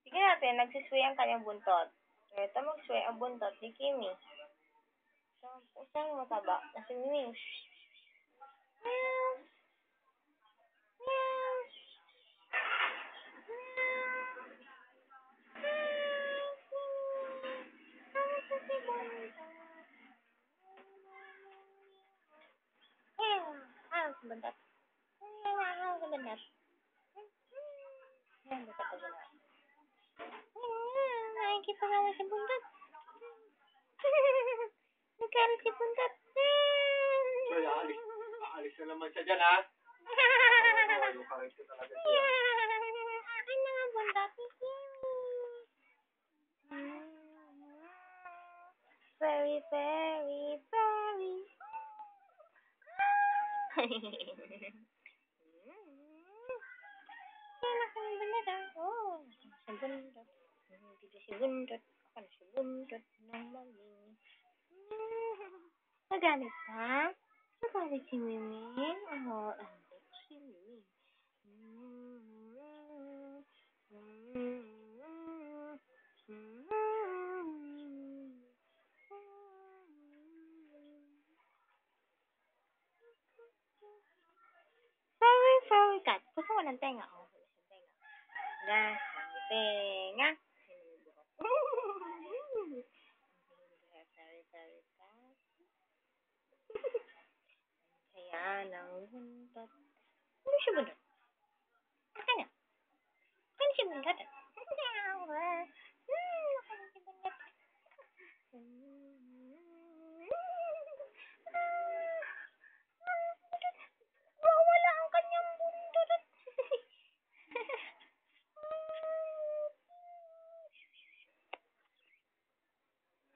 Tingnan natin, nagsisway ang kanyang buntot. Ito magsway ang buntot ni Kimi. Saan mo mataba? Si Mimi. Meow. Meow. Meow. Buntot. Buntot. Nakikita naman si buntot. Nagkaroon si buntot. Uy, aalis na naman siya dyan, ha? Lukarin ko talaga siya. Akin na nga buntot. Very, very, very. Oh, si buntot. Dito si buntot. Ako na si buntot ng maging. Nagalit ka? Nagalit si Mimi? Oh, andok si Mimi. Very, very cat. Gusto ko ng tenga. Oh, gusto ng tenga. Na, ang tenga. Very, very cat. Kaya ng buntot. Ano siya buntot? Akin na. Akin siya buntot. Wala ang kanyang buntot.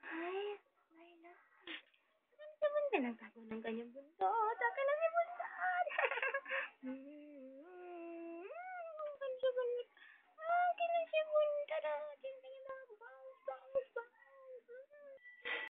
Ay, ay na. Ano naman na nagtago ng kanyang buntot?